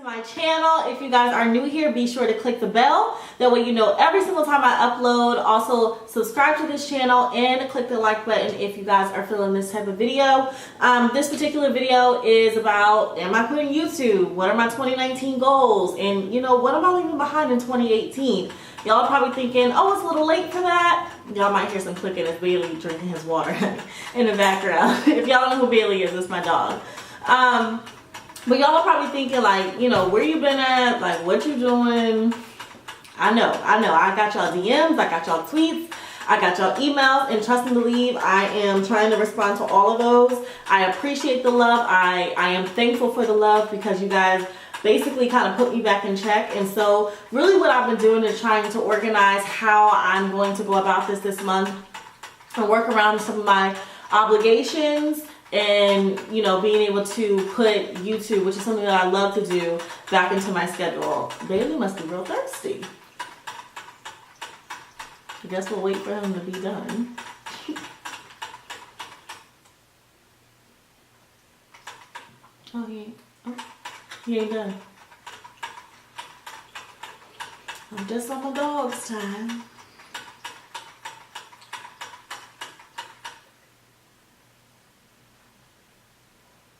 my channel. If you guys are new here, be sure to click the bell. That way you know every single time I upload. Also, subscribe to this channel and click the like button if you guys are feeling this type of video. This particular video is about, am I quitting YouTube? What are my 2019 goals? And you know, what am I leaving behind in 2018? Y'all are probably thinking, oh, it's a little late for that. Y'all might hear some clicking as Bailey drinking his water in the background. If y'all don't know who Bailey is, it's my dog. But y'all are probably thinking, like, you know, where you been at? Like, what you doing? I know. I got y'all DMs, I got y'all tweets, I got y'all emails, and trust and believe, I am trying to respond to all of those. I appreciate the love. I am thankful for the love because you guys basically kind of put me back in check. And so really what I've been doing is trying to organize how I'm going to go about this month and work around some of my obligations and, you know, being able to put YouTube, which is something that I love to do, back into my schedule. Bailey must be real thirsty. I guess we'll wait for him to be done. Oh, he ain't done. I'm just on my dog's time.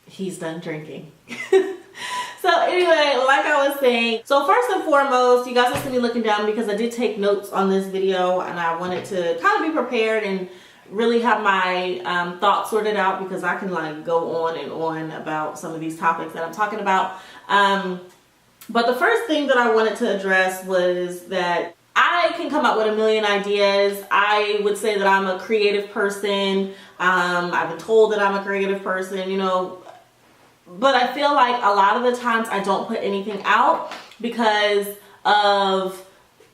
He's done drinking. So anyway, like I was saying, so first and foremost, you guys will see me looking down because I did take notes on this video and I wanted to kind of be prepared and really have my thoughts sorted out because I can like go on and on about some of these topics that I'm talking about. But the first thing that I wanted to address was that I can come up with a million ideas. I would say that I'm a creative person. I've been told that I'm a creative person, you know, but I feel like a lot of the times I don't put anything out because of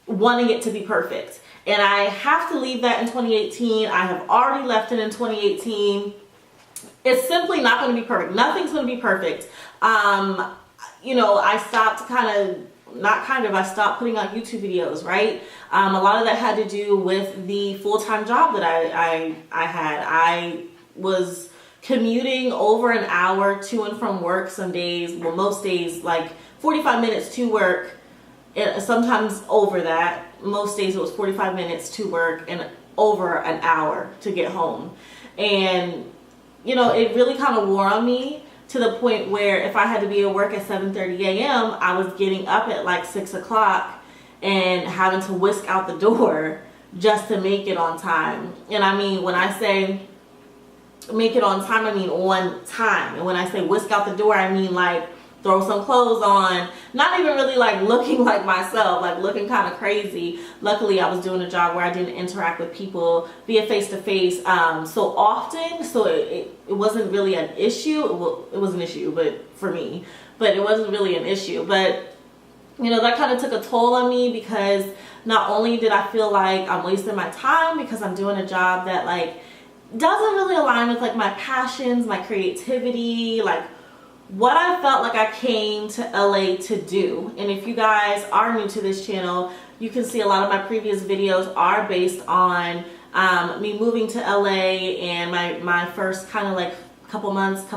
wanting it to be perfect. And I have to leave that in 2018. I have already left it in 2018. It's simply not going to be perfect. Nothing's going to be perfect. You know, I stopped I stopped putting out YouTube videos, right? A lot of that had to do with the full-time job that I had. I was commuting over an hour to and from work some days, well, most days, like 45 minutes to work, and sometimes over that. Most days it was 45 minutes to work and over an hour to get home. And, you know, it really kind of wore on me to the point where if I had to be at work at 7:30 a.m., I was getting up at like 6 o'clock and having to whisk out the door just to make it on time. And I mean, when I say make it on time, I mean on time. And when I say whisk out the door, I mean like throw some clothes on, not even really like looking like myself, like looking kind of crazy. Luckily, I was doing a job where I didn't interact with people via face-to-face so often, so it wasn't really an issue. Well, it was an issue, but for me, but it wasn't really an issue. But you know, that kind of took a toll on me because not only did I feel like I'm wasting my time because I'm doing a job that like doesn't really align with like my passions, my creativity, like what I felt like I came to LA to do. And if you guys are new to this channel, you can see a lot of my previous videos are based on me moving to LA and my first kind of like couple months,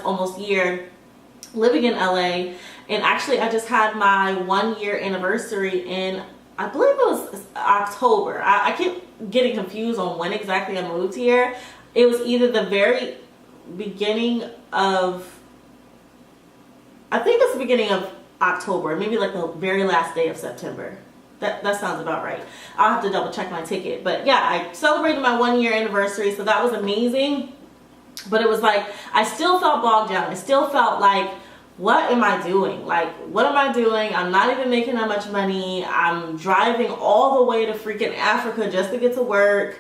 almost year living in LA. And actually I just had my 1 year anniversary in, I believe it was October. I keep getting confused on when exactly I moved here. It was either the very beginning of, I think it's the beginning of October, maybe like the very last day of September. That sounds about right. I'll have to double check my ticket. But yeah, I celebrated my 1 year anniversary, so that was amazing. But it was like, I still felt bogged down. I still felt like, what am I doing? Like, what am I doing? I'm not even making that much money. I'm driving all the way to freaking Africa just to get to work.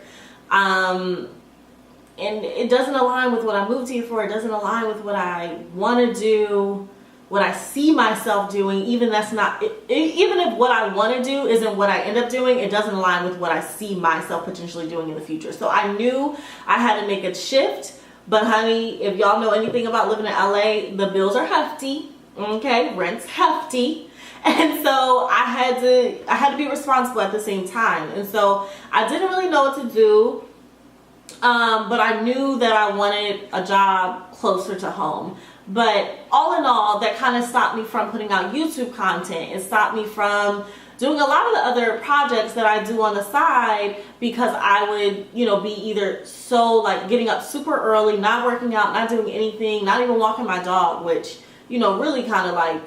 And it doesn't align with what I moved here for. It doesn't align with what I want to do, what I see myself doing. Even if what I want to do isn't what I end up doing, it doesn't align with what I see myself potentially doing in the future. So I knew I had to make a shift. But honey, if y'all know anything about living in LA, the bills are hefty, okay? Rent's hefty. And so I had to be responsible at the same time. And so I didn't really know what to do. But I knew that I wanted a job closer to home. But all in all, that kind of stopped me from putting out YouTube content. It stopped me from doing a lot of the other projects that I do on the side, because I would, you know, be either so like getting up super early, not working out, not doing anything, not even walking my dog, which, you know, really kind of like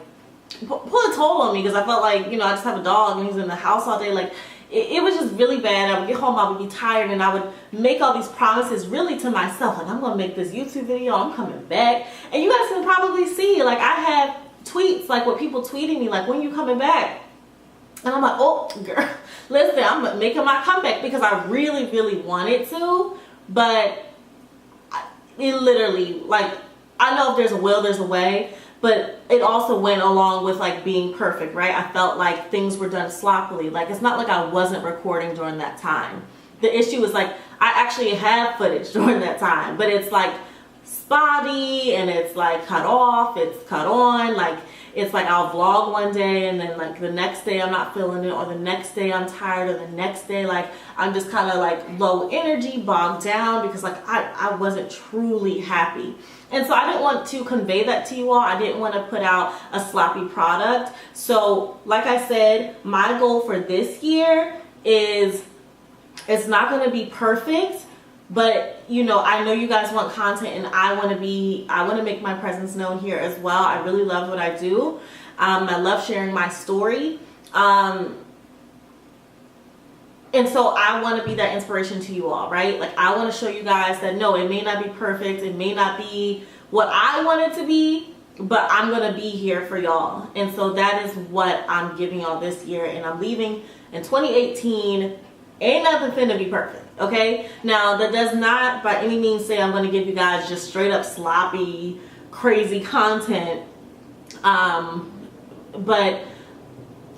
pull a toll on me, because I felt like, you know, I just have a dog and he's in the house all day. Like it was just really bad. I would get home, I would be tired, and I would make all these promises really to myself, like I'm gonna make this YouTube video, I'm coming back. And you guys can probably see, like I have tweets like with people tweeting me like, when you coming back? And I'm like, oh girl, listen, I'm making my comeback, because I really, really wanted to. But it literally, like, I know if there's a will, there's a way. But it also went along with like being perfect, right? I felt like things were done sloppily. Like it's not like I wasn't recording during that time. The issue was like I actually have footage during that time, but it's like spotty, and it's like cut off, it's cut on. Like it's like I'll vlog one day, and then like the next day I'm not feeling it, or the next day I'm tired, or the next day like I'm just kind of like low energy, bogged down, because like I wasn't truly happy. And so I didn't want to convey that to you all. I didn't want to put out a sloppy product. So like I said, my goal for this year is, it's not going to be perfect, but you know, I know you guys want content, and I want to make my presence known here as well. I really love what I do. I love sharing my story. And so I want to be that inspiration to you all, right? Like I want to show you guys that no, it may not be perfect. It may not be what I want it to be, but I'm going to be here for y'all. And so that is what I'm giving y'all this year. And I'm leaving in 2018. Ain't nothing finna be perfect, okay? Now, that does not by any means say I'm going to give you guys just straight up sloppy, crazy content. But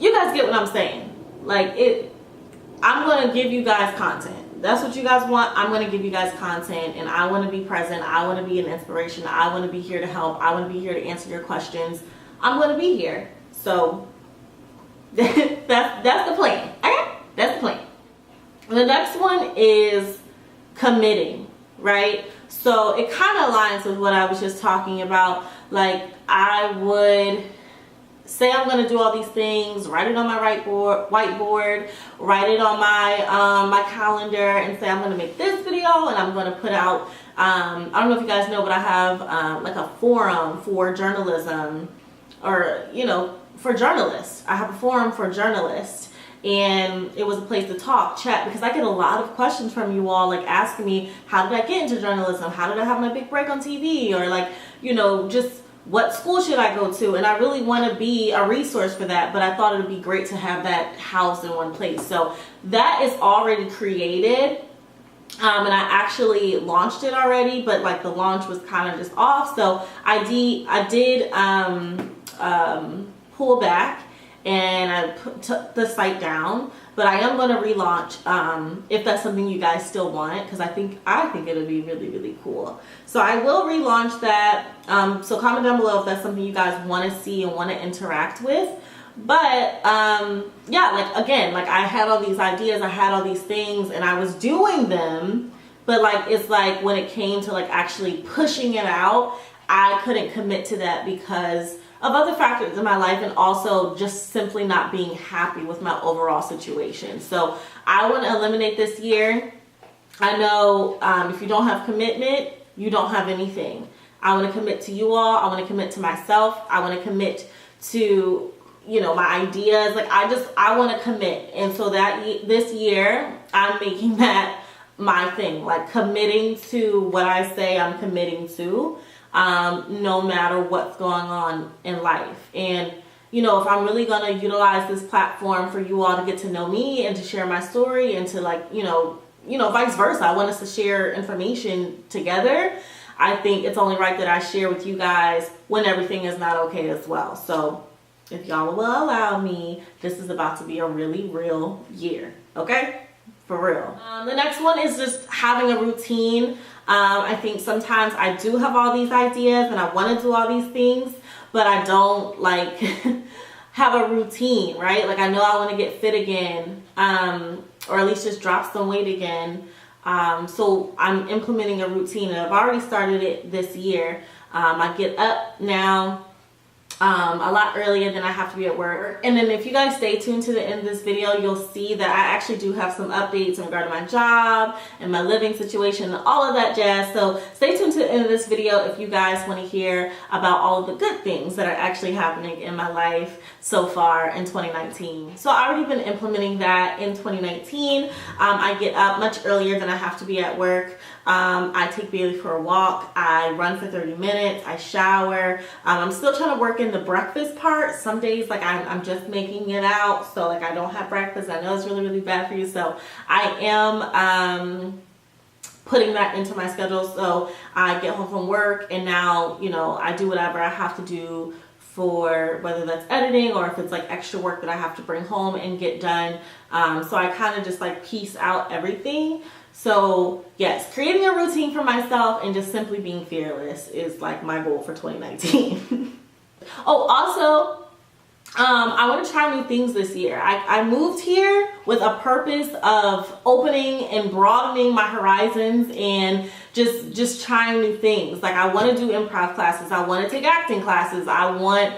you guys get what I'm saying. Like I'm going to give you guys content. That's what you guys want. I'm going to give you guys content, and I want to be present. I want to be an inspiration. I want to be here to help. I want to be here to answer your questions. I'm going to be here. So that's the plan. Okay? That's the plan. The next one is committing, right? So it kind of aligns with what I was just talking about. Like I would say I'm going to do all these things, write it on my whiteboard, write it on my my calendar, and say I'm going to make this video, and I'm going to put out, I don't know if you guys know, but I have like a forum for journalism, or, you know, for journalists. I have a forum for journalists, and it was a place to talk, chat, because I get a lot of questions from you all, like asking me, how did I get into journalism? How did I have my big break on TV? Or like, you know, just what school should I go to? And I really want to be a resource for that, but I thought it would be great to have that housed in one place. So that is already created, and I actually launched it already, but like the launch was kind of just off. So I did pull back, and I took the site down, but I am going to relaunch if that's something you guys still want, because I think it'll be really, really cool. So I will relaunch that. So comment down below if that's something you guys want to see and want to interact with. But yeah, like again, like I had all these ideas, I had all these things, and I was doing them, but like it's like when it came to like actually pushing it out, I couldn't commit to that because of other factors in my life, and also just simply not being happy with my overall situation. So I want to eliminate this year. I know if you don't have commitment, you don't have anything. I want to commit to you all. I want to commit to myself. I want to commit to, you know, my ideas. Like I want to commit. And so that this year I'm making that my thing, like committing to what I say I'm committing to. No matter what's going on in life. And, you know, if I'm really going to utilize this platform for you all to get to know me and to share my story and to like, you know, vice versa, I want us to share information together. I think it's only right that I share with you guys when everything is not okay as well. So if y'all will allow me, this is about to be a really real year. Okay? For real. The next one is just having a routine. I think sometimes I do have all these ideas and I want to do all these things, but I don't like have a routine, right? Like I know I want to get fit again, or at least just drop some weight again. So I'm implementing a routine, and I've already started it this year. I get up now a lot earlier than I have to be at work. And then if you guys stay tuned to the end of this video, you'll see that I actually do have some updates in regard to my job and my living situation and all of that jazz. So stay tuned to the end of this video if you guys want to hear about all of the good things that are actually happening in my life so far in 2019. So I've already been implementing that in 2019. I get up much earlier than I have to be at work. I take Bailey for a walk. I run for 30 minutes. I shower. I'm still trying to work in the breakfast part. Some days, like, I'm just making it out. So, like, I don't have breakfast. I know it's really, really bad for you. So I am putting that into my schedule. So I get home from work, and now, you know, I do whatever I have to do for, whether that's editing or if it's like extra work that I have to bring home and get done. So I kind of just like piece out everything. So yes, creating a routine for myself and just simply being fearless is like my goal for 2019. Oh, also, I want to try new things this year. I moved here with a purpose of opening and broadening my horizons and just trying new things. Like, I want to do improv classes. I want to take acting classes. I want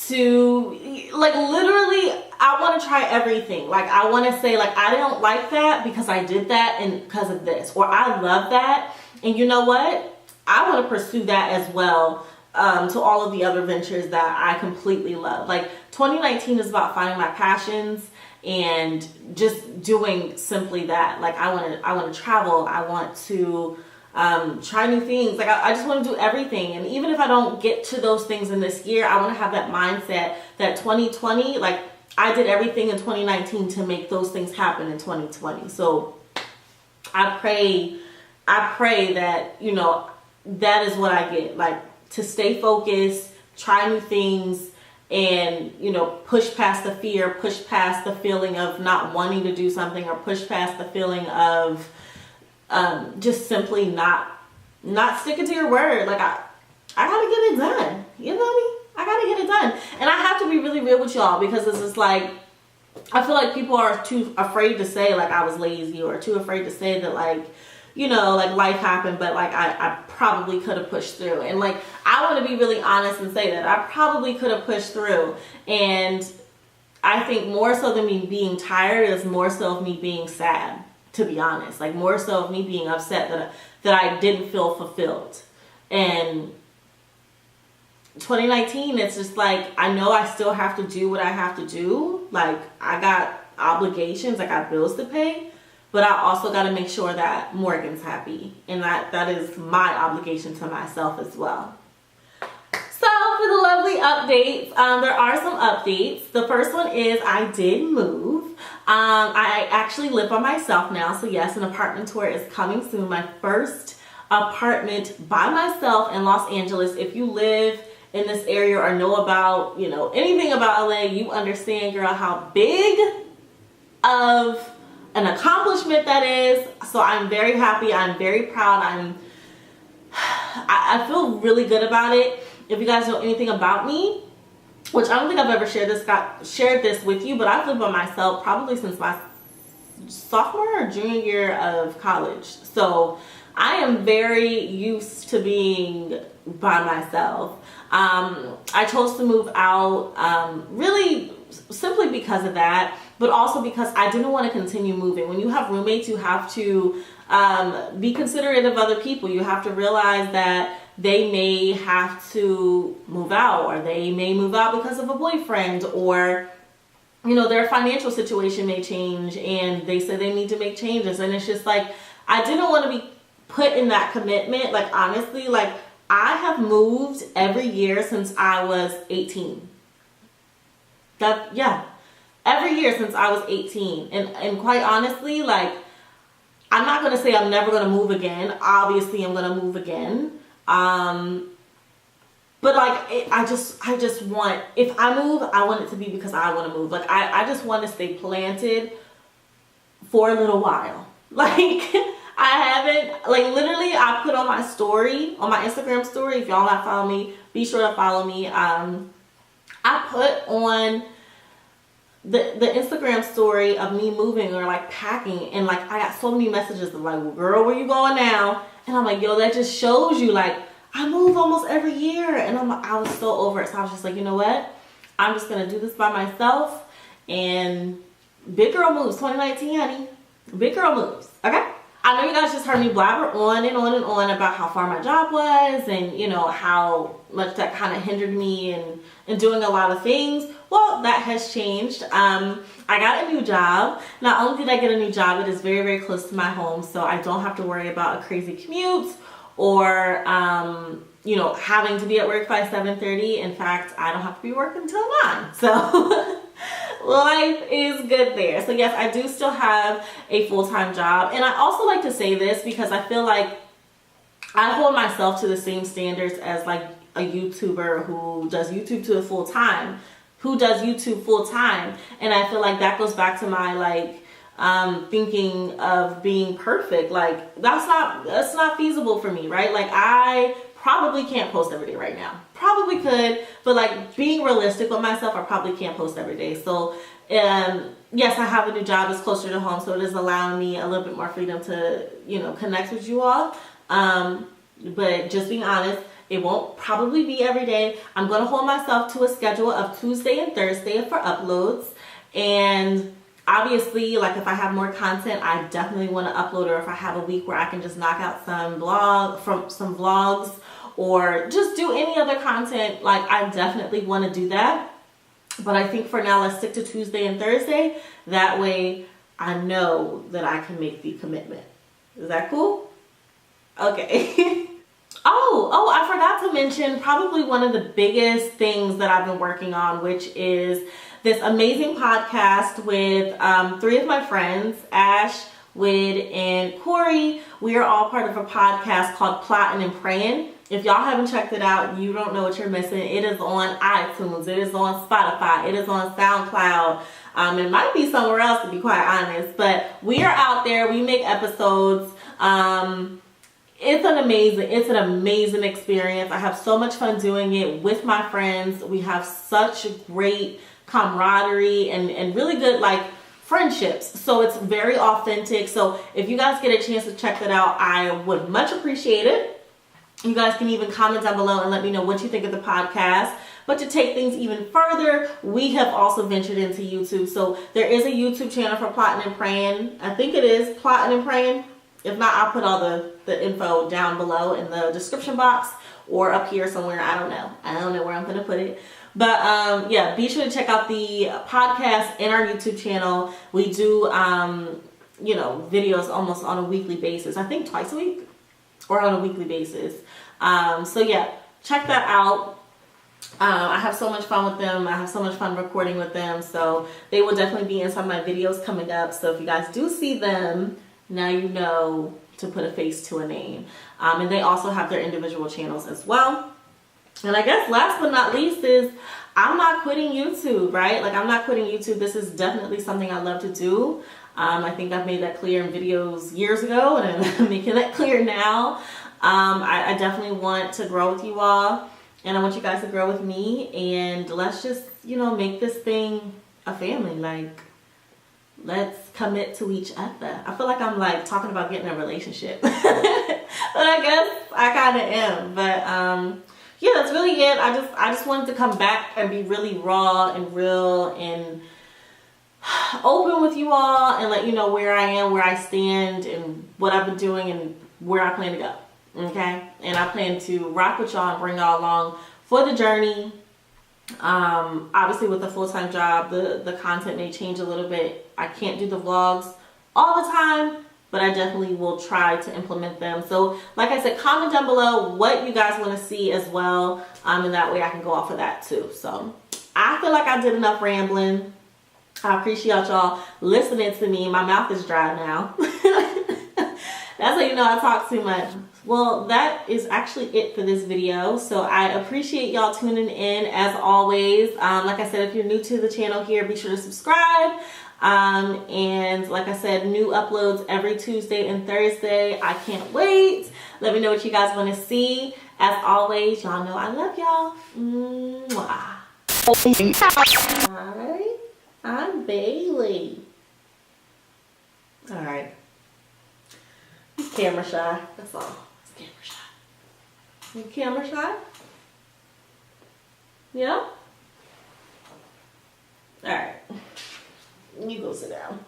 to, like, literally, I want to try everything. Like, I want to say, like, I don't like that because I did that and because of this, or I love that, and you know what? I want to pursue that as well. To all of the other ventures that I completely love. Like, 2019 is about finding my passions and just doing simply that. Like, I want to travel. I want to try new things. Like, I just want to do everything. And even if I don't get to those things in this year, I want to have that mindset that 2020, like, I did everything in 2019 to make those things happen in 2020. So I pray that, you know, that is what I get. Like, to stay focused, try new things, and, you know, push past the fear, push past the feeling of not wanting to do something, or push past the feeling of just simply not sticking to your word. Like, I gotta get it done. You know what I mean? I gotta get it done. And I have to be really real with y'all, because it's just like, I feel like people are too afraid to say, like, I was lazy, or too afraid to say that, like, you know, like, life happened, but, like, I probably could have pushed through. And, like, I want to be really honest and say that I probably could have pushed through. And I think more so than me being tired is more so of me being sad, to be honest. Like, more so of me being upset that I didn't feel fulfilled. And 2019, it's just like, I know I still have to do what I have to do. Like, I got obligations, I got bills to pay. But I also got to make sure that Morgan's happy. And that is my obligation to myself as well. So for the lovely updates, there are some updates. The first one is I did move. I actually live by myself now. So yes, an apartment tour is coming soon. My first apartment by myself in Los Angeles. If you live in this area or know about, you know, anything about LA, you understand, girl, how big of an accomplishment that is. So I'm very happy. I'm very proud. I feel really good about it. If you guys know anything about me, which I don't think I've ever shared this with you, but I've lived by myself probably since my sophomore or junior year of college. So I am very used to being by myself. I chose to move out really simply because of that, but also because I didn't want to continue moving. When you have roommates, you have to be considerate of other people. You have to realize that they may have to move out, or they may move out because of a boyfriend, or, you know, their financial situation may change and they say they need to make changes. And it's just like, I didn't want to be put in that commitment. Like, honestly, like, I have moved every year since I was 18. Every year since I was 18. And quite honestly, like, I'm not going to say I'm never going to move again. Obviously, I'm going to move again. But, like, I just want, if I move, I want it to be because I want to move. Like, I just want to stay planted for a little while. Like, I haven't, like, literally, I put on my story, on my Instagram story, if y'all not follow me, be sure to follow me. I put on the Instagram story of me moving or like packing, and like I got so many messages of like, well, girl, where you going now? And I'm like, yo, that just shows you like I move almost every year. And I was so over it. So I was just like, you know what? I'm just gonna do this by myself. And big girl moves 2019, honey. Big girl moves. Okay? I know you guys just heard me blabber on and on and on about how far my job was, and you know how much that kind of hindered me in doing a lot of things. Well, that has changed. I got a new job. Not only did I get a new job, it is very, very close to my home, so I don't have to worry about a crazy commute or you know, having to be at work by 7:30. In fact, I don't have to be working until 9. So life is good there. So yes, I do still have a full-time job. And I also like to say this because I feel like I hold myself to the same standards as like a YouTuber who does YouTube to a full-time, And I feel like that goes back to my like thinking of being perfect. Like that's not feasible for me, right? Like I probably can't post every day right now. Probably could, but like being realistic with myself, I probably can't post every day. So yes, I have a new job. It's closer to home, so it is allowing me a little bit more freedom to, you know, connect with you all. But just being honest, it won't probably be every day. I'm going to hold myself to a schedule of Tuesday and Thursday for uploads. And obviously, like if I have more content, I definitely want to upload, or if I have a week where I can just knock out some vlogs or just do any other content, like I definitely want to do that. But I think for now, let's stick to Tuesday and Thursday. That way I know that I can make the commitment. Is that cool? Okay. Oh, I forgot to mention probably one of the biggest things that I've been working on, which is this amazing podcast with 3 of my friends, Ash, Wid, and Corey. We are all part of a podcast called Plotting and Praying. If y'all haven't checked it out, you don't know what you're missing. It is on iTunes. It is on Spotify. It is on SoundCloud. It might be somewhere else, to be quite honest. But we are out there. We make episodes. It's an amazing experience. I have so much fun doing it with my friends. We have such great camaraderie and really good like friendships. So it's very authentic. So if you guys get a chance to check that out, I would much appreciate it. You guys can even comment down below and let me know what you think of the podcast. But to take things even further, we have also ventured into YouTube. So there is a YouTube channel for Plotting and Praying. I think it is Plotting and Praying. If not, I'll put all the info down below in the description box or up here somewhere. I don't know where I'm going to put it. But yeah, be sure to check out the podcast and our YouTube channel. We do, you know, videos almost on a weekly basis. I think twice a week or on a weekly basis. So yeah, check that out. I have so much fun with them. I have so much fun recording with them. So they will definitely be in some of my videos coming up. So if you guys do see them, now you know to put a face to a name. And they also have their individual channels as well. And I guess last but not least is I'm not quitting YouTube, right? Like I'm not quitting YouTube. This is definitely something I love to do. I think I've made that clear in videos years ago, and I'm making that clear now. I definitely want to grow with you all, and I want you guys to grow with me, and let's just, you know, make this thing a family. Like, let's commit to each other. I feel like I'm like talking about getting a relationship, but I guess I kind of am. But yeah, that's really it. I just wanted to come back and be really raw and real and open with you all and let you know where I am, where I stand, and what I've been doing and where I plan to go. Okay, and I plan to rock with y'all and bring y'all along for the journey. Obviously with a full-time job, the content may change a little bit. I can't do the vlogs all the time, but I definitely will try to implement them. So like I said, comment down below what you guys want to see as well, and that way I can go off of that too. So I feel like I did enough rambling. I appreciate y'all listening to me. My mouth is dry now. That's how you know I talk too much. Well, that is actually it for this video. So I appreciate y'all tuning in as always. Like I said, if you're new to the channel here, be sure to subscribe. And like I said, new uploads every Tuesday and Thursday. I can't wait. Let me know what you guys want to see. As always, y'all know I love y'all. Mwah. All right. I'm Bailey. All right. He's camera shy. That's all. He's camera shy. You camera shy? Yeah? All right. You go sit down.